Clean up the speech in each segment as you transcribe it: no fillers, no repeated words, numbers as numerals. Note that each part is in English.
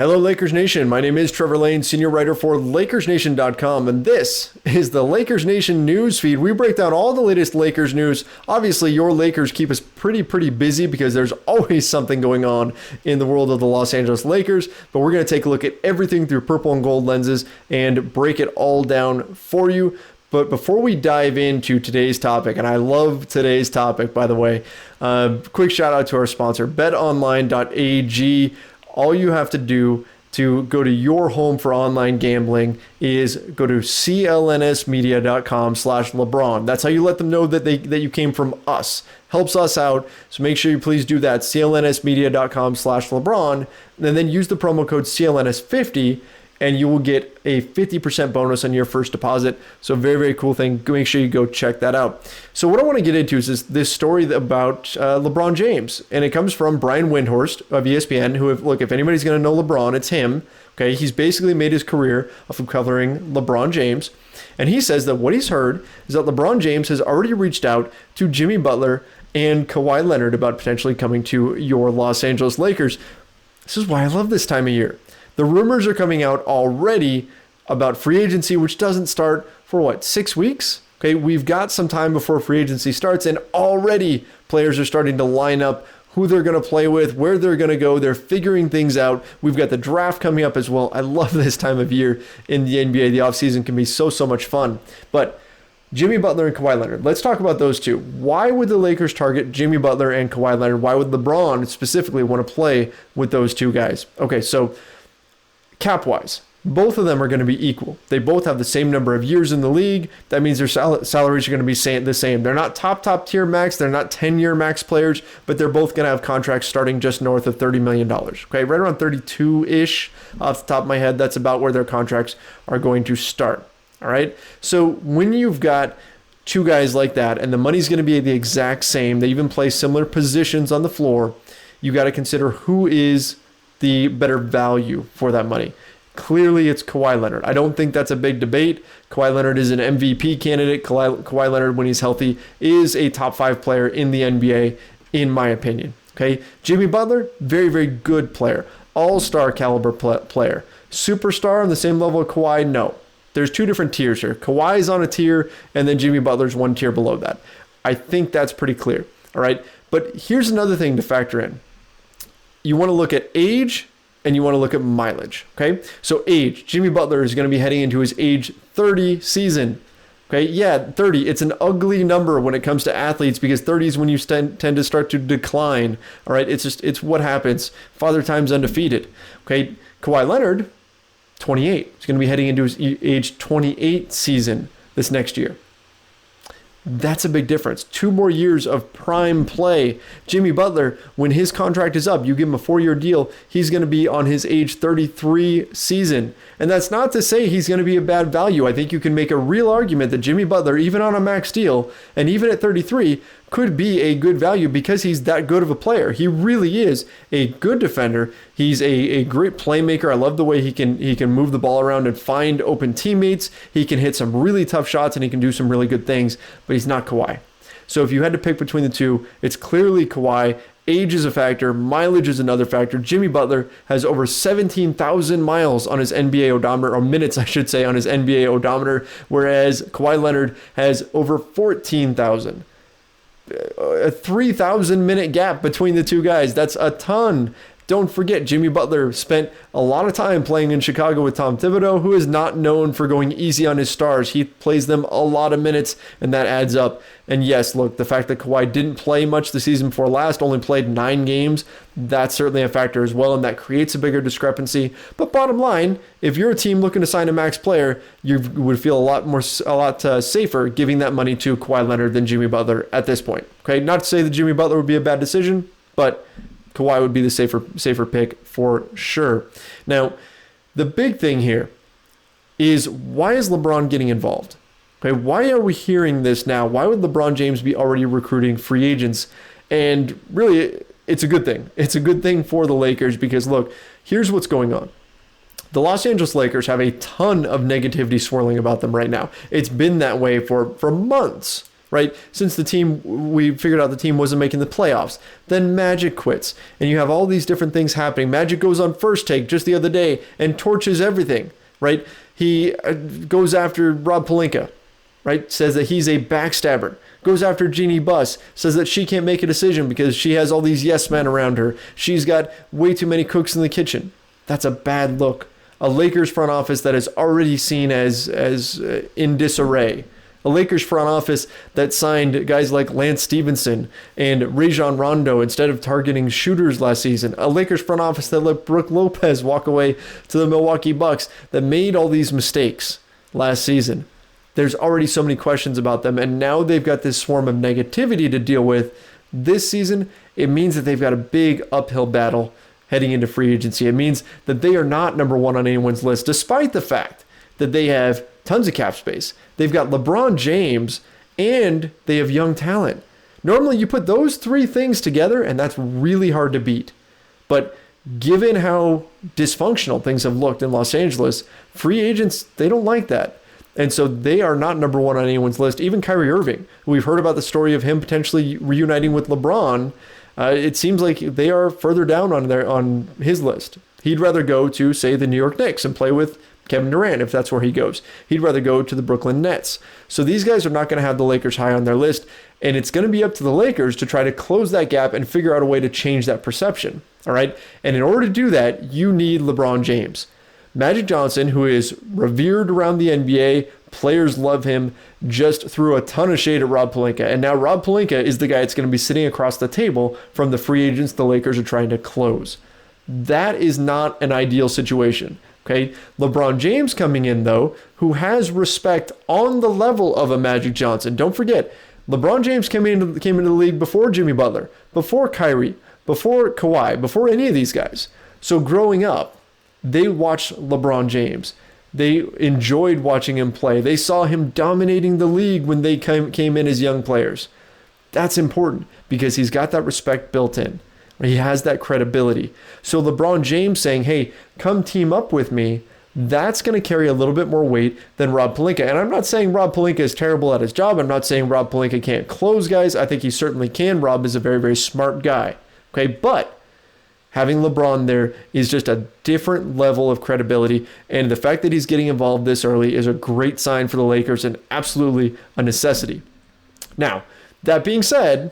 Hello, Lakers Nation. My name is Trevor Lane, senior writer for LakersNation.com, and this is the Lakers Nation news feed. We break down all the latest Lakers news. Obviously, your Lakers keep us pretty busy because there's always something going on in the world of the Los Angeles Lakers, but we're going to take a look at everything through purple and gold lenses and break it all down for you. But before we dive into today's topic, and I love today's topic, by the way, quick shout out to our sponsor, betonline.ag. All you have to do to go to your home for online gambling is go to clnsmedia.com/LeBron. That's how you let them know that you came from us. Helps us out. So make sure you please do that. clnsmedia.com/LeBron. And then use the promo code CLNS50 and you will get a 50% bonus on your first deposit. So very cool thing. Make sure you go check that out. So what I want to get into is this story about LeBron James. And it comes from Brian Windhorst of ESPN, who, if anybody's going to know LeBron, it's him. Okay, he's basically made his career off of covering LeBron James. And he says that what he's heard is that LeBron James has already reached out to Jimmy Butler and Kawhi Leonard about potentially coming to your Los Angeles Lakers. This is why I love this time of year. The rumors are coming out already about free agency, which doesn't start for 6 weeks? Okay, we've got some time before free agency starts, and already players are starting to line up who they're going to play with, where they're going to go. They're figuring things out. We've got the draft coming up as well. I love this time of year in the NBA. The offseason can be so much fun. But Jimmy Butler and Kawhi Leonard. Let's talk about those two. Why would the Lakers target Jimmy Butler and Kawhi Leonard? Why would LeBron specifically want to play with those two guys? Okay, so cap-wise, both of them are going to be equal. They both have the same number of years in the league. That means their salaries are going to be the same. They're not top tier max. They're not 10-year max players, but they're both going to have contracts starting just north of $30 million. Okay, right around 32-ish off the top of my head. That's about where their contracts are going to start. All right. So when you've got two guys like that and the money's going to be the exact same, they even play similar positions on the floor, you got to consider who is the better value for that money. Clearly, it's Kawhi Leonard. I don't think that's a big debate. Kawhi Leonard is an MVP candidate. Kawhi Leonard, when he's healthy, is a top 5 player in the NBA, in my opinion. Okay, Jimmy Butler, very good player. All-star caliber player. Superstar on the same level of Kawhi? No. There's two different tiers here. Kawhi's on a tier, and then Jimmy Butler's one tier below that. I think that's pretty clear. All right, but here's another thing to factor in. You want to look at age and you want to look at mileage, okay? So age, Jimmy Butler is going to be heading into his age 30 season, okay? Yeah, 30, it's an ugly number when it comes to athletes because 30 is when you tend to start to decline, all right? It's what happens. Father Time's undefeated, okay? Kawhi Leonard, 28, is going to be heading into his age 28 season this next year. That's a big difference. 2 more years of prime play. Jimmy Butler, when his contract is up, you give him a 4-year deal, he's going to be on his age 33 season. And that's not to say he's going to be a bad value. I think you can make a real argument that Jimmy Butler, even on a max deal, and even at 33, could be a good value because he's that good of a player. He really is a good defender. He's a great playmaker. I love the way he can move the ball around and find open teammates. He can hit some really tough shots and he can do some really good things, but he's not Kawhi. So if you had to pick between the two, it's clearly Kawhi. Age is a factor. Mileage is another factor. Jimmy Butler has over 17,000 miles on his NBA odometer, or minutes, I should say, on his NBA odometer, whereas Kawhi Leonard has over 14,000. A 3,000 minute gap between the two guys. That's a ton. Don't forget, Jimmy Butler spent a lot of time playing in Chicago with Tom Thibodeau, who is not known for going easy on his stars. He plays them a lot of minutes, and that adds up. And yes, look, the fact that Kawhi didn't play much the season before last, only played 9 games, that's certainly a factor as well, and that creates a bigger discrepancy. But bottom line, if you're a team looking to sign a max player, you would feel a lot safer giving that money to Kawhi Leonard than Jimmy Butler at this point. Okay, not to say that Jimmy Butler would be a bad decision, but Kawhi would be the safer pick for sure. Now, the big thing here is, why is LeBron getting involved? Okay, why are we hearing this now? Why would LeBron James be already recruiting free agents? And really, it's a good thing. It's a good thing for the Lakers because, look, here's what's going on. The Los Angeles Lakers have a ton of negativity swirling about them right now. It's been that way for months. right? Since we figured out the team wasn't making the playoffs. Then Magic quits, and you have all these different things happening. Magic goes on First Take just the other day and torches everything, right? He goes after Rob Pelinka, right? Says that he's a backstabber. Goes after Jeannie Buss, says that she can't make a decision because she has all these yes men around her. She's got way too many cooks in the kitchen. That's a bad look. A Lakers front office that is already seen as in disarray. A Lakers front office that signed guys like Lance Stevenson and Rajon Rondo instead of targeting shooters last season. A Lakers front office that let Brook Lopez walk away to the Milwaukee Bucks, that made all these mistakes last season. There's already so many questions about them, and now they've got this swarm of negativity to deal with. This season, it means that they've got a big uphill battle heading into free agency. It means that they are not number one on anyone's list, despite the fact that they have tons of cap space. They've got LeBron James, and they have young talent. Normally, you put those three things together, and that's really hard to beat. But given how dysfunctional things have looked in Los Angeles, free agents, they don't like that. And so they are not number one on anyone's list. Even Kyrie Irving, we've heard about the story of him potentially reuniting with LeBron. It seems like they are further down on his list. He'd rather go to, say, the New York Knicks and play with Kevin Durant if that's where he goes. He'd rather go to the Brooklyn Nets. So these guys are not going to have the Lakers high on their list, and it's going to be up to the Lakers to try to close that gap and figure out a way to change that perception. All right? And in order to do that, you need LeBron James. Magic Johnson, who is revered around the NBA, players love him, just threw a ton of shade at Rob Pelinka. And now Rob Pelinka is the guy that's going to be sitting across the table from the free agents the Lakers are trying to close. That is not an ideal situation. Okay, LeBron James coming in, though, who has respect on the level of a Magic Johnson. Don't forget, LeBron James came into the league before Jimmy Butler, before Kyrie, before Kawhi, before any of these guys. So growing up, they watched LeBron James. They enjoyed watching him play. They saw him dominating the league when they came in as young players. That's important because he's got that respect built in. He has that credibility. So LeBron James saying, hey, come team up with me, that's going to carry a little bit more weight than Rob Pelinka. And I'm not saying Rob Pelinka is terrible at his job. I'm not saying Rob Pelinka can't close guys. I think he certainly can. Rob is a very, very smart guy. Okay, but having LeBron there is just a different level of credibility. And the fact that he's getting involved this early is a great sign for the Lakers and absolutely a necessity. Now, that being said,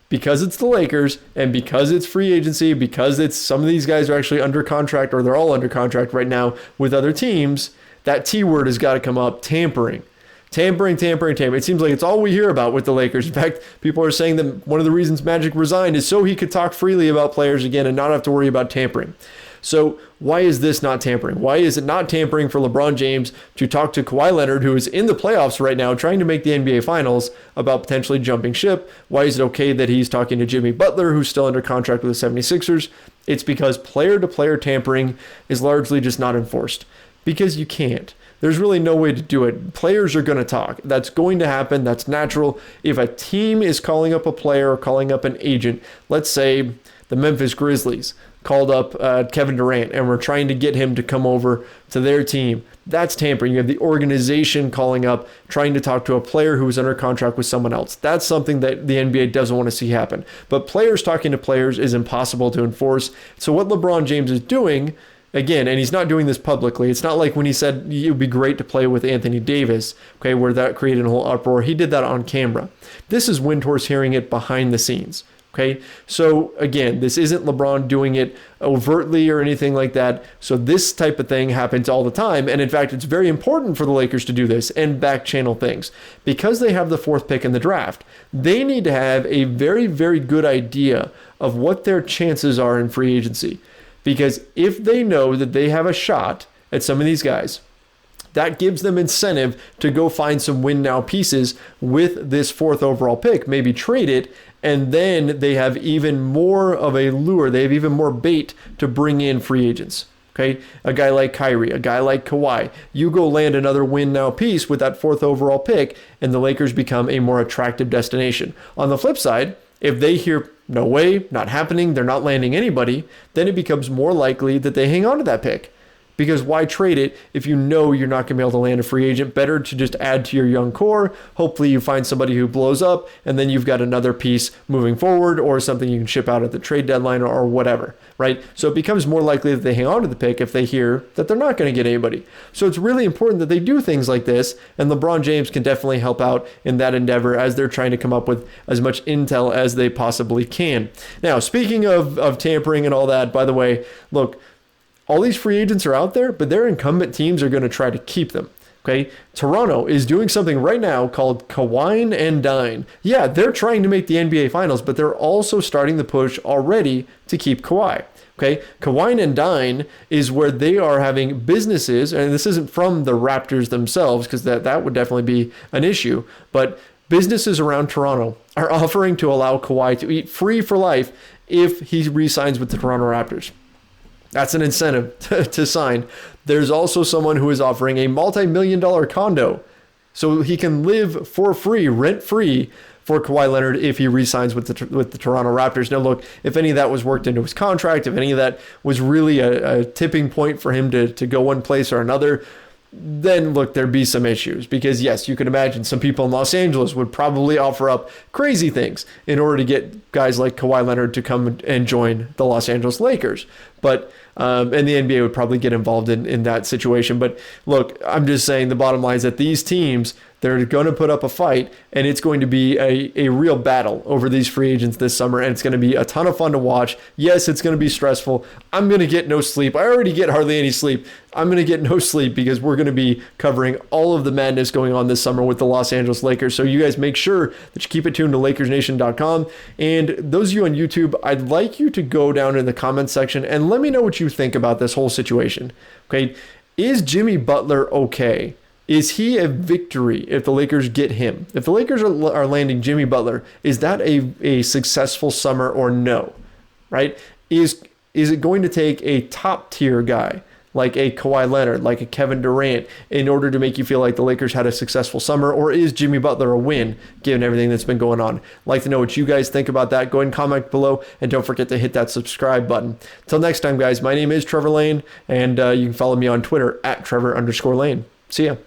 because it's the Lakers and because it's free agency, because it's some of these guys are actually under contract or they're all under contract right now with other teams, that T word has got to come up, tampering. Tampering. It seems like it's all we hear about with the Lakers. In fact, people are saying that one of the reasons Magic resigned is so he could talk freely about players again and not have to worry about tampering. So why is this not tampering? Why is it not tampering for LeBron James to talk to Kawhi Leonard, who is in the playoffs right now, trying to make the NBA Finals, about potentially jumping ship? Why is it okay that he's talking to Jimmy Butler, who's still under contract with the 76ers? It's because player-to-player tampering is largely just not enforced. Because you can't. There's really no way to do it. Players are going to talk. That's going to happen. That's natural. If a team is calling up a player or calling up an agent, let's say the Memphis Grizzlies called up Kevin Durant and we're trying to get him to come over to their team, that's tampering. You have the organization calling up, trying to talk to a player who is under contract with someone else. That's something that the NBA doesn't want to see happen. But players talking to players is impossible to enforce. So what LeBron James is doing, again, and he's not doing this publicly. It's not like when he said it would be great to play with Anthony Davis, okay, where that created a whole uproar. He did that on camera. This is Windhorse hearing it behind the scenes, okay? So again, this isn't LeBron doing it overtly or anything like that. So this type of thing happens all the time. And in fact, it's very important for the Lakers to do this and back channel things. Because they have the 4th pick in the draft, they need to have a very, very good idea of what their chances are in free agency. Because if they know that they have a shot at some of these guys, that gives them incentive to go find some win now pieces with this 4th overall pick, maybe trade it, and then they have even more of a lure. They have even more bait to bring in free agents. Okay, a guy like Kyrie, a guy like Kawhi, you go land another win now piece with that 4th overall pick, and the Lakers become a more attractive destination. On the flip side, if they hear, no way, not happening, they're not landing anybody, then it becomes more likely that they hang on to that pick Because why trade it if you know you're not going to be able to land a free agent? Better to just add to your young core. Hopefully you find somebody who blows up, and then you've got another piece moving forward, or something you can ship out at the trade deadline, or whatever, right? So it becomes more likely that they hang on to the pick if they hear that they're not going to get anybody. So it's really important that they do things like this, and LeBron James can definitely help out in that endeavor as they're trying to come up with as much intel as they possibly can. Now, speaking of tampering and all that, by the way, look, all these free agents are out there, but their incumbent teams are going to try to keep them. Okay, Toronto is doing something right now called Kawhi and Dine. Yeah, they're trying to make the NBA Finals, but they're also starting the push already to keep Kawhi. Okay, Kawhi and Dine is where they are having businesses, and this isn't from the Raptors themselves, because that would definitely be an issue, but businesses around Toronto are offering to allow Kawhi to eat free for life if he re-signs with the Toronto Raptors. That's an incentive to sign. There's also someone who is offering a multi-million-dollar condo so he can live for free, rent-free, for Kawhi Leonard if he re-signs with the Toronto Raptors. Now, look, if any of that was worked into his contract, if any of that was really a tipping point for him to go one place or another, then look, there'd be some issues, because yes, you can imagine some people in Los Angeles would probably offer up crazy things in order to get guys like Kawhi Leonard to come and join the Los Angeles Lakers. But and the NBA would probably get involved in that situation. But look, I'm just saying the bottom line is that these teams, they're going to put up a fight, and it's going to be a real battle over these free agents this summer, and it's going to be a ton of fun to watch. Yes, it's going to be stressful. I'm going to get no sleep. I already get hardly any sleep. I'm going to get no sleep because we're going to be covering all of the madness going on this summer with the Los Angeles Lakers. So you guys make sure that you keep it tuned to LakersNation.com. And those of you on YouTube, I'd like you to go down in the comments section and let me know what you think about this whole situation. Okay, is Jimmy Butler okay? Is he a victory if the Lakers get him? If the Lakers are landing Jimmy Butler, is that a successful summer or no? Right? Is it going to take a top tier guy like a Kawhi Leonard, like a Kevin Durant, in order to make you feel like the Lakers had a successful summer? Or is Jimmy Butler a win, given everything that's been going on? I'd like to know what you guys think about that. Go ahead and comment below, and don't forget to hit that subscribe button. Till next time, guys, my name is Trevor Lane, and you can follow me on Twitter at Trevor_Lane. See ya.